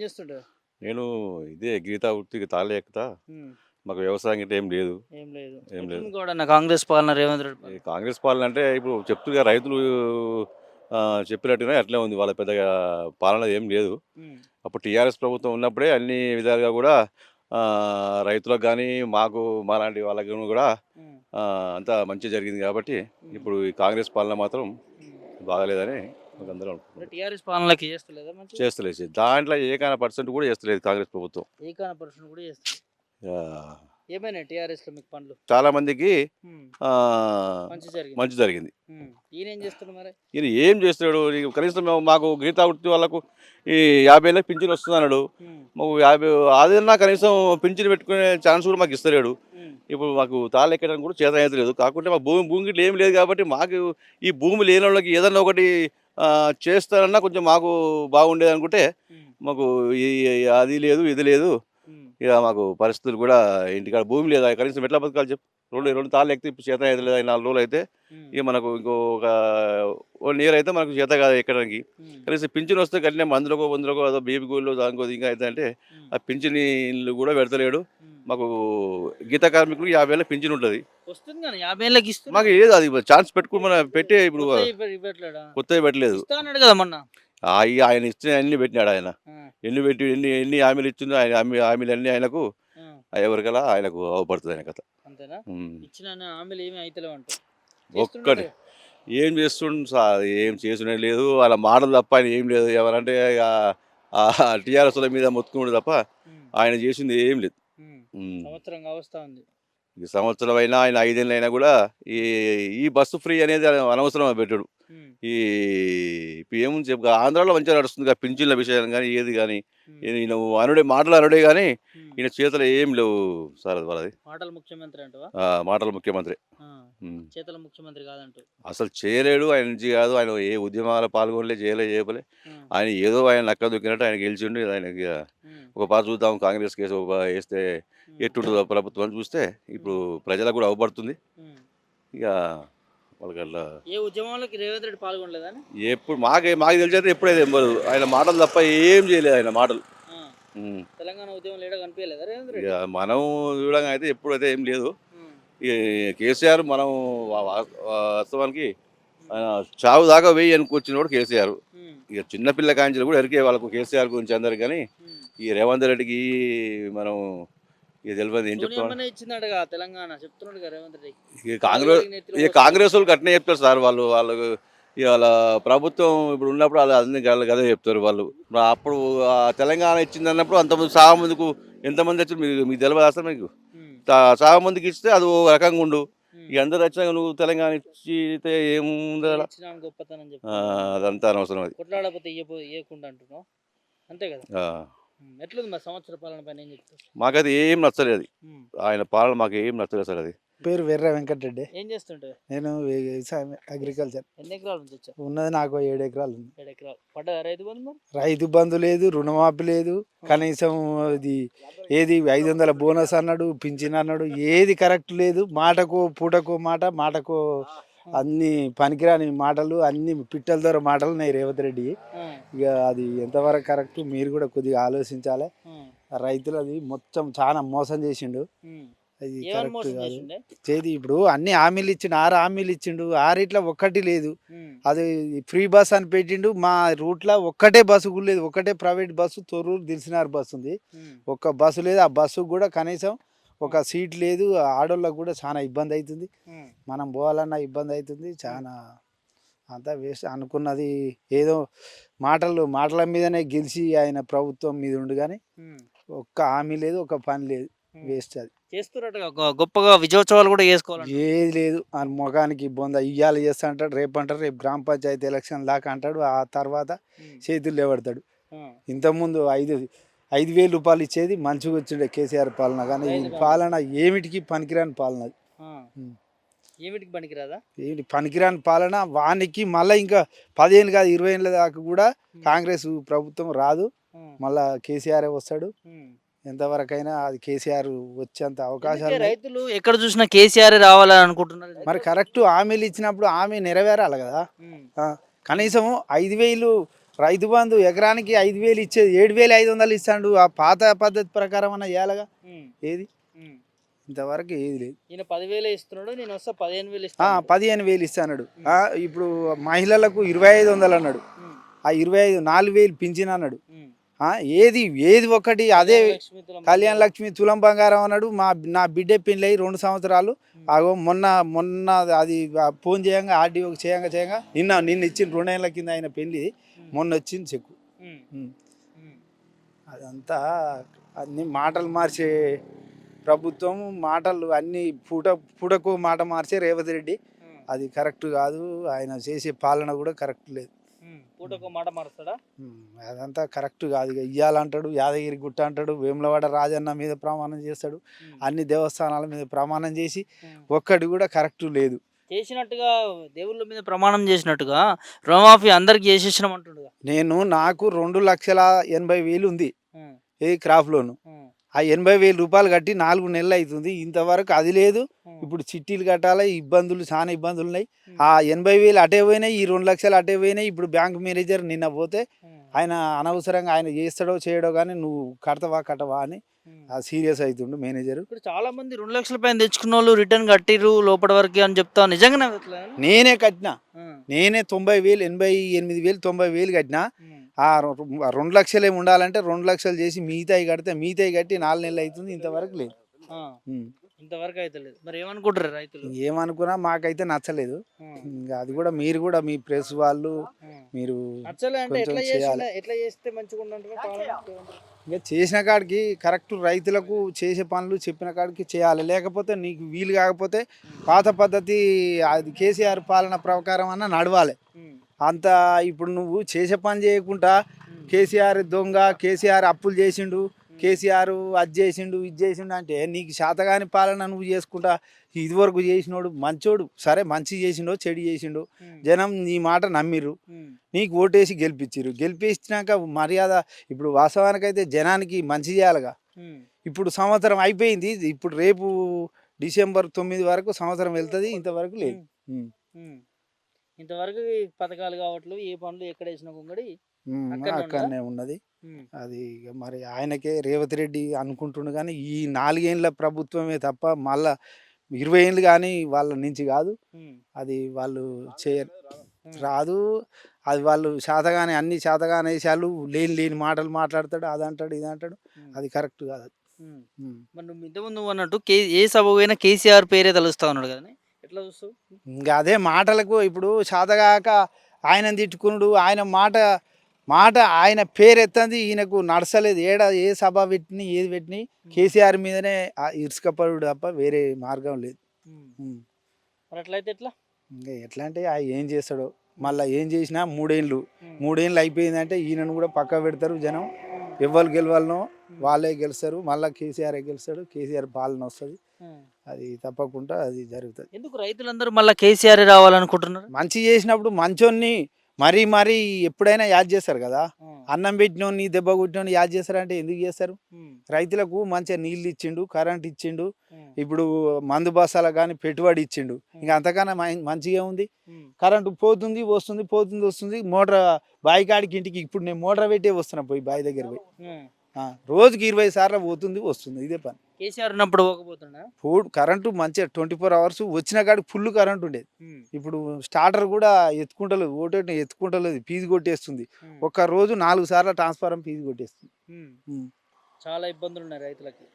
చేస్తుంటారు? నేను ఇదే గీతా వృత్తికి తాళ్ళే ఎక్కుతా. హ్మ్. మాకు వ్యవసాయం గిట్ల ఏం లేదు. ఏం లేదు. ఏం లేదు. ఎట్లుంది గౌడన్న కాంగ్రెస్ పాలన రేవంత్ రెడ్డి ఈ పాలన? కాంగ్రెస్ పాలన అంటే ఇప్పుడు చెప్తుగా రైతులు చెప్పినట్టుగానే అట్లే ఉంది. వాళ్ళ పెద్దగా పాలన ఏం లేదు. హ్మ్. అప్పుడు టీఆర్ఎస్ ప్రభుత్వం ఉన్నప్పుడే అన్ని విధాలుగా కూడా రైతులకు గానీ, మాలాంటి వాళ్ళకి కూడా హ్మ్. అంతా మంచి జరిగింది కాబట్టి, హ్మ్. ఇప్పుడు ఈ కాంగ్రెస్ పాలన మాత్రం హ్మ్. బాగాలేదని హ్మ్. మేమందరం అంటే అనుకుంటున్నాం. టీఆర్ఎస్ పాలనకి చేస్తలేదా మంచిగా? చేస్తలేదు. దాంట్లో ఏకాన పర్సెంట్ కూడా చేస్తలేదు కాంగ్రెస్ ప్రభుత్వం. ఏకాన పర్సెంట్ కూడా చేస్తలేదు. ఆహ్, ఏమైనాయి టీఆర్ఎస్‌లో మీకు పనులు? చాలా మందికి హ్మ్. ఆహ్, మంచి జరిగింది. మంచి జరిగింది. హ్మ్. ఈయనేం చేస్తుండు మరి? ఈయన ఏం చేస్తున్నాడు? నీకు కనీసం మాకు గీతా వృత్తి వాళ్ళకు ఈ 50 ఏళ్ళకి పింఛన్ వస్తుందన్నాడు. హ్మ్. మాకు 50 అదన్నా కనీసం పింఛన్ పెట్టుకునే ఛాన్స్ కూడా మాకు ఇస్తలేడు. హ్మ్. ఇప్పుడు మాకు తాళ్ళు ఎక్కడానికి కూడా చేతనైతలేదు. కాకుంటే మాకు భూమి గిట్ల ఏమి లేదు కాబట్టి మాకు ఈ భూమి లేనోళ్ళకి ఏదన్నా ఒకటి చేస్తారన్నా కొంచెం మాకు బాగుండేదనుకుంటే, హ్మ్. మాకు ఈ అది లేదు, ఇది లేదు. హ్మ్. ఇక మాకు పరిస్థితులు కూడా ఇంటికాడ భూమి లేదు. కనీసం ఎట్లా బతకాలి చెప్పు? 2 తాళ్ళు ఎక్కితే ఇప్పుడు చేతనైతలేదు. 4 రోజులైతే హ్మ్. ఇక మనకు ఇంకొక 1 ఇయర్ అయితే మనకు చేత కాదు ఎక్కడానికి. హ్మ్. కనీసం పింఛన్ వస్తే గట్లనే మందులకో అదో బీపీ గోళీలో దానికో దీనికో అయితదంటే, హ్మ్. ఆ పింఛనీళ్ళు కూడా పెడతలేడు. హ్మ్. మాకు గీత కార్మికులకు 50 ఏళ్ళ పింఛన్ ఉంటది. వస్తుంది గాని 50 ఏళ్ళకి మాకు ఇస్తున్నాడు. ఏది అది ఛాన్స్ పెట్టుకోమని పెట్టే ఇప్పుడు కొత్తయి ఇవ్వట్లేడా? కొత్తవి పెట్టలేదు. ఇస్తా అన్నాడు కదా మొన్న. ఆయన ఇచ్చినయన్నీ పెట్టినాడు ఆయన. ఆ! ఎన్ని హామీలు ఇచ్చిందో ఆయన హామీలన్నీ ఆయనకు ఆ! ఎవరికలా ఆయనకు అవపడుతది ఆయన కథ. అంతేనా? హ్మ్. ఇచ్చిన హామీలు ఏమి అయితలేవంటావు. ఒక్కటి చేస్తుండటగా. ఏం చేస్తుండు ఏం చేసుడే లేదు. వాళ్ళ మాటలు తప్ప ఆయన ఏం లేదు. ఎవరంటే ఇగ టీఆర్ఎస్‌ల మీద మొత్తుకునుడు తప్ప హ్మ్. ఆయన చేసింది ఏం లేదు. హ్మ్. హ్మ్. సంవత్సరం కావస్తా ఉంది. ఈ సంవత్సరం అయినా, ఆయన 5 ఏళ్ళైనా గూడా ఈ హ్మ్. ఈ బస్సు ఫ్రీ అనేది అనవసరం పెట్టుడు. హ్మ్. ఈ ఇప్పుడు ఏముంది చెప్పు ఆంధ్రాలో మంచిగా నడుస్తుందిగా పింఛన్ల విషయం గానీ, ఏది గానీ. హ్మ్. ఈయన మాటలు అనుడే గానీ, హ్మ్. ఈయన చేతులో ఏం లేవు సార్ వాళ్ళది. మాటల ముఖ్యమంత్రి అంటావా? మాటల ముఖ్యమంత్రి. ఆ! హ్మ్. చేతల ముఖ్యమంత్రి కాదంటావు. అసలు చేయలేడు. ఆయన నుంచి గాదు. ఆయన ఏ ఉద్యమాల్లో పాల్గొనలే, చేయలే. ఆ! ఆయన నక్క దొక్కినట్టు ఆయన గెలిచిండు. ఆయనకి హ్మ్. ఒక పార చూద్దాం కాంగ్రెస్ కేసు ఏస్తే హ్మ్. ఎట్టుంటదో ప్రభుత్వం అని చూస్తే, ఇప్పుడు హ్మ్. ప్రజలకు గూడా అవుపడుతుంది. హ్మ్. ఇక వాళ్ళకట్లా ఏ ఉద్యమంలోకి రేవంత్ రెడ్డి పాల్గొనలేదని? ఎప్పుడు మాకు తెలిసైతే ఎప్పుడైతే ఎంబదు. ఆయన మాటలు తప్ప ఏం చేయలేదు ఆయన మాటలు. ఆ! హ్మ్. తెలంగాణ ఉద్యమంలో ఏడ కనిపియలేదా రేవంత్ ఇక రెడ్డి? మనం చూడంగా అయితే ఎప్పుడైతే ఏం లేదు. హ్మ్. ఈ కేసీఆర్ మనం వాస్తవానికి హ్మ్. ఆయన చావు దాకా వెయ్యి అనుకొచ్చినోడు కేసీఆర్. హ్మ్. ఇక చిన్న పిల్ల కాంచెలు కూడా ఎరికే వాళ్ళకు కేసీఆర్ గురించి అందరికి గానీ, హ్మ్. ఈ రేవంత్ రెడ్డికి మనం ఇక తెలవదు ఏం చెప్తాం. సోనియమ్మనే ఇచ్చిందటగా తెలంగాణ చెప్తున్నాడుగా రేవంత్ రెడ్డి. ఇక కాలు కాంగ్రెస్ కడిగి నెత్తిన ఇక పోసుకొని. కాంగ్రెసోళ్ళు అట్నే చెప్తారు సార్ వాళ్ళు. ఇవాళ ప్రభుత్వం ఇప్పుడు ఉన్నప్పుడు ఆళ్ళు అన్ని గదే చెప్తారు వాళ్ళు. అప్పుడు తెలంగాణ ఇచ్చిందన్నప్పుడు అంతకుముందు చాలామందికి ఎంతమంది వచ్చారు మీకు తెలవదా అసలు మీకు? హ్మ్. చాలా మందికి ఇస్తే అది ఓ రకంగా ఉండు. హ్మ్. ఇక అందరూ వచ్చినాక నువ్వు తెలంగాణ ఇచ్చితే ఏముందాడ? నేనిచ్చినాను గొప్పతనం చెప్పుకుంటాను. అదంతా అనవసరం అది. కొట్లాడకపోతే ఇయ్యకుండా అంటున్నావు. అంతే కదా! ఆ! హ్మ్. ఎట్లుంది మరి సంవత్సర పాలన పైన ఏం చెప్తావు? మాకది ఏం నచ్చలేదు. హ్మ్. ఆయన పాలన మాకేం నచ్చలేదు సార్ అది. పేరు వెర్ర వెంకటరెడ్డి. ఏం చేస్తుంటావు? నేను వ్యవసాయం అగ్రికల్చర్. ఎన్ని ఎకరాల నుంచి వచ్చావు? ఉన్నది నాకు 7 ఎకరాలు ఉంది. 7 ఎకరాలు. పడ్డదా రైతు బంధు మరి? రైతు బంధు లేదు, రుణమాఫీ లేదు. కనీసం ఇది ఏది 500 బోనస్ అన్నాడు, పింఛన్ అన్నాడు. ఏది కరెక్ట్ లేదు. మాటకు పూటకు మాట, మాటకు అన్ని పనికిరాని మాటలు, అన్ని పిట్టల దొర మాటలు ఉన్నాయి రేవంత్ రెడ్డి. ఆ! ఇక అది ఎంతవరకు కరెక్ట్ మీరు కూడా కొద్దిగా ఆలోచించాలి. ఆ! రైతులది మొత్తం చాలా మోసం చేసిండు. హ్మ్. అది ఏమని కరెక్ట్ మోసం కాదు. చేసిండే? ఇప్పుడు అన్ని హామీలు ఇచ్చిండు, 6 హామీలు ఇచ్చిండు. 6 ఒక్కటి లేదు. హ్మ్. అది ఫ్రీ బస్ అని పెట్టిండు. మా రూట్లో ఒక్కటే బస్సు కూడా లేదు. ఒకటే private bus Thorrur Dilsukhnagar bus ఉంది. హ్మ్. ఒక్క బస్సు లేదు. ఆ బస్సుకు కూడా కనీసం ఒక సీట్ లేదు. ఆడోళ్ళకు కూడా చాలా ఇబ్బంది అవుతుంది. హ్మ్. మనం పోవాలన్నా ఇబ్బంది అవుతుంది. చాలా అంతా వేస్ట్ అనుకున్నది. ఏదో మాటల మీదనే గెలిచి ఆయన ప్రభుత్వం మీద ఉండు కానీ హ్మ్. ఒక్క హామీ లేదు, ఒక పని లేదు. హ్మ్. వేస్ట్ అది. చేస్తున్నట్టుగా గొప్పగా విజయోత్సవాలు కూడా చేసుకోవాలంట. ఏది లేదు. ఆ మొఖానికి బొంద ఇయ్యాల చేస్తా అంటాడు, రేపు అంటాడు, రేపు గ్రామ పంచాయతీ ఎలక్షన్ దాకా అంటాడు. ఆ తర్వాత హ్మ్. చేతులు లేవడతాడు. ఆ! ఇంతకుముందు 5,000 రూపాయలు ఇచ్చేది మంచిగా వచ్చిండే కేసీఆర్ పాలన. కానీ ఈ రైతు బంధు. పాలన ఏమిటికి పనికిరాని పాలన అది. ఆ! ఉం. ఏమిటికి పనికిరాదా? ఏంటి పనికిరాని పాలన. వానికి మళ్ళీ ఇంకా 10 ఏళ్ళు కాదు 20 ఏళ్ళ దాకా కూడా హ్మ్. కాంగ్రెస్ ప్రభుత్వం రాదు. హ్మ్. మళ్ళా కేసీఆర్ వస్తాడు. హ్మ్. ఎంతవరకైనా అది కేసీఆర్ వచ్చేంత అవకాశాలు ఎందుకే ఉన్నాయి. రైతులు ఎక్కడ చూసినా కేసీఆర్ రావాలని అనుకుంటున్నారు? మరి కరెక్ట్ హామీలు ఇచ్చినప్పుడు హామీ నెరవేరాలి కదా. హ్మ్. కనీసం 5,000 రైతు బంధు ఎకరానికి 5,000 ఇచ్చేది 7,500 ఇస్తాడు. ఆ పాత పద్ధతి ప్రకారం అన్న ఇవ్వాలగా. ఏది ఇంతవరకు ఏది లేదు. ఈయన 10,000 ఇస్తున్నాడు, నేను వస్తా 15,000 ఇస్తాను. 15,000 ఇస్తాడు. ఇప్పుడు మహిళలకు 2,500 అన్నాడు. ఆ 25 4,000 పింఛన్ అన్నాడు. ఏది ఏది ఒకటి అదే. కళ్యాణ లక్ష్మి తులం బంగారం అన్నాడు. నా బిడ్డ పెళ్ళి అయ్యి 2 సంవత్సరాలు. అగో మొన్న అది ఫోన్ చేయంగా ఆర్డీఓకి చేయంగా నిన్న ఇచ్చిన 2 ఏళ్ళ కింద ఆయన పెళ్ళి మొన్న వచ్చింది చెక్కు. అదంతా అన్ని మాటలు మార్చే ప్రభుత్వం, మాటలు అన్ని పూటకు మాట మార్చే రేవంత్ రెడ్డి. అది కరెక్ట్ కాదు. ఆయన చేసే పాలన కూడా కరెక్ట్ లేదు. పూటకు మాట మారుస్తాడా? అదంతా కరెక్ట్ కాదు. ఇక ఇయ్యాలంటాడు, యాదగిరి గుట్ట అంటాడు, వేములవాడ రాజన్న మీద ప్రమాణం చేస్తాడు, అన్ని దేవస్థానాల మీద ప్రమాణం చేసి ఒక్కటి కూడా కరెక్ట్ లేదు. చేసినట్టుగా దేవుళ్ళ మీద ప్రమాణం చేసినట్టుగా రుణమాఫీ అందరికి చేసేసినాం అంటుండగా. నాకు 2,80,000 ఉంది ఏ క్రాప్ లోను. ఆ 80,000 రూపాయలు కట్టి 4 నెలలు అవుతుంది. ఇంతవరకు అది లేదు. ఇప్పుడు చిట్టీలు కట్టాలి, చాలా ఇబ్బందులు ఉన్నాయి. ఆ 80,000 అటే పోయినాయి, ఈ 2 లక్షలు అటే పోయినాయి. ఇప్పుడు బ్యాంక్ మేనేజర్ నిన్న పోతే ఆయన అనవసరంగా ఆయన చేస్తాడో చేయడో కానీ నువ్వు కట్టవా అని సీరియస్ అవుతుండు మేనేజర్. ఇప్పుడు చాలా మంది 2 లక్షల పైన తెచ్చుకున్న వాళ్ళు రిటర్న్ కట్టిర్రు లోపల వరకు అని చెప్తా. నిజంగానే నేనే కట్టినా. నేనే 90,000 88,000 90,000 కట్టినా. ఆ 2 లక్షలే ఉండాలంటే 2 లక్షలు చేసి మిగతాయి కట్టి 4 నెలలు అవుతుంది. ఇంతవరకు లేదు. ఇంతవరకు అయితే లేదు. మరి ఏమనుకుంటారు రైతులు? ఏమనుకున్నా మాకైతే నచ్చలేదు. ఇంకా అది కూడా మీరు కూడా మీ ప్రెస్ వాళ్ళు మీరు ఎట్లా చేస్తే మంచిగా ఇంకా చేసిన కాడికి కరెక్ట్ రైతులకు చేసే పనులు చెప్పిన కాడికి చేయాలి. లేకపోతే నీకు వీలు కాకపోతే పాత పద్ధతి అది కేసీఆర్ పాలన ప్రకారం అన్న నడవాలి. అంత ఇప్పుడు నువ్వు చేసే పని చేయకుండా కేసీఆర్ దొంగ, కేసీఆర్ అప్పులు చేసిండు, కేసీఆర్ అది చేసిండు ఇది చేసిండు అంటే నీకు శాతగాని పాలన నువ్వు చేసుకుంటా ఇదివరకు చేసినోడు మంచోడు. సరే మంచి చేసిండో చెడు చేసిండో జనం నీ మాట నమ్మిర్రు, నీకు ఓటేసి గెలిపించినాక మర్యాద. ఇప్పుడు వాస్తవానికైతే జనానికి మంచి చేయాలిగా. ఇప్పుడు సంవత్సరం అయిపోయింది. ఇప్పుడు రేపు డిసెంబర్ 9 వరకు సంవత్సరం వెళ్తుంది. ఇంతవరకు లేదు. ఇంతవరకు పథకాలు కావట్లు ఏ పనులు ఎక్కడ వేసిన కొంగడి అక్కడనే ఉన్నది. అది మరి ఆయనకే రేవంత్ రెడ్డి అనుకుంటుండు కానీ ఈ 4 ఏళ్ళ ప్రభుత్వమే తప్ప మళ్ళా 20 ఏళ్ళు కానీ వాళ్ళ నుంచి కాదు. అది వాళ్ళు రాదు. అది వాళ్ళు శాతగానే అన్ని శాతగానే వేసాలు లేని మాటలు మాట్లాడతాడు, అదంటాడు ఇదంటాడు. అది కరెక్ట్ కాదు. మరి నువ్వు ఇంతకుముందు అన్నట్టు ఏ సభ పోయినా కేసీఆర్ పేరే తలుస్తా ఉన్నాడు కదా, ఎట్లా చూస్తావు? ఇంకా అదే మాటలకు ఇప్పుడు శాతగాక ఆయన తిట్టుకున్నాడు. ఆయన మాట ఆయన పేరు ఎత్తంది ఈయనకు నడసలేదు. ఏ సభ పెట్టిని ఏది పెట్టిని కేసీఆర్ మీదనే ఇరుసుకపడు తప్ప వేరే మార్గం లేదు. మరి అట్లయితే ఎట్లా? ఇంకా ఎట్లా అంటే ఏం చేస్తాడో మళ్ళీ ఏం చేసినా 3 ఏళ్ళు అయిపోయిందంటే ఈయనను కూడా పక్క పెడతారు జనం. ఎవరు గెలవాలనో వాళ్ళే గెలుస్తారు. మళ్ళీ కేసీఆర్ గెలుస్తాడు, కేసీఆర్ పాలన వస్తుంది. అది తప్పకుండా అది జరుగుతుంది. ఎందుకు రైతులందరూ మళ్ళీ కేసీఆర్ రావాలనుకుంటున్నారు? మంచి చేసినప్పుడు మంచోన్ని మరీ ఎప్పుడైనా యాద్ చేస్తారు కదా. అన్నం పెట్టినోని దెబ్బ కొట్టినోని యాద్ చేస్తారంటే ఎందుకు చేస్తారు? రైతులకు మంచిగా నీళ్ళు ఇచ్చిండు, కరెంట్ ఇచ్చిండు, ఇప్పుడు మందు బస్సాలకు కానీ పెట్టుబడి ఇచ్చిండు. ఇంకా అంతకన్నా మంచిగా ఉంది. కరెంటు పోతుంది వస్తుంది. మోటార్ బావి కాడికి ఇంటికి ఇప్పుడు నేను మోటార్ పెట్టే వస్తున్నా పోయి బావి దగ్గర పోయి రోజుకి 20 సార్లు పోతుంది వస్తుంది. ఇదే పని. కేసీఆర్ ఉన్నప్పుడు కరెంటు మంచిగా 24 అవర్స్ వచ్చిన కాడికి ఫుల్ కరెంట్ ఉండేది. ఇప్పుడు స్టార్టర్ కూడా ఎత్తుకుంటలేదు, ఫీజు కొట్టేస్తుంది. ఒక్క రోజు 4 సార్లు ట్రాన్స్ఫారం ఫీజు కొట్టేస్తుంది. చాలా ఇబ్బందులు ఉన్నాయి రైతులకి.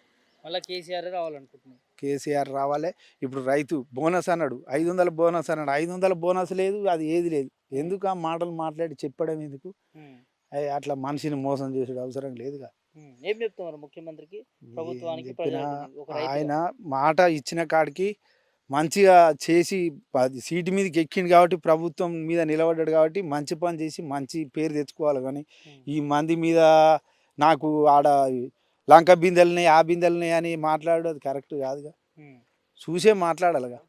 మళ్ళీ కేసీఆర్ రావాలనుకుంటున్నాను. కేసీఆర్ రావాలి. ఇప్పుడు రైతు బోనస్ అన్నాడు, 500 బోనస్ అన్నాడు. 500 బోనస్ లేదు, అది ఏది లేదు. ఎందుకు ఆ మాటలు మాట్లాడి చెప్పడం ఎందుకు? అట్లా మనిషిని మోసం చేసేది అవసరం లేదుగా. ఏం చెప్తున్నారు ముఖ్యమంత్రికి, ప్రభుత్వానికి? ఆయన మాట ఇచ్చిన కాడికి మంచిగా చేసి సీటు మీదకి ఎక్కిండు కాబట్టి, ప్రభుత్వం మీద నిలబడ్డాడు కాబట్టి మంచి పని చేసి మంచి పేరు తెచ్చుకోవాలి. కానీ ఈ మంది మీద నాకు ఆడ లంక బిందెలున్నాయి ఆ బిందెలున్నాయి అని మాట్లాడడం అది కరెక్ట్ కాదుగా. చూసే మాట్లాడాలిగా.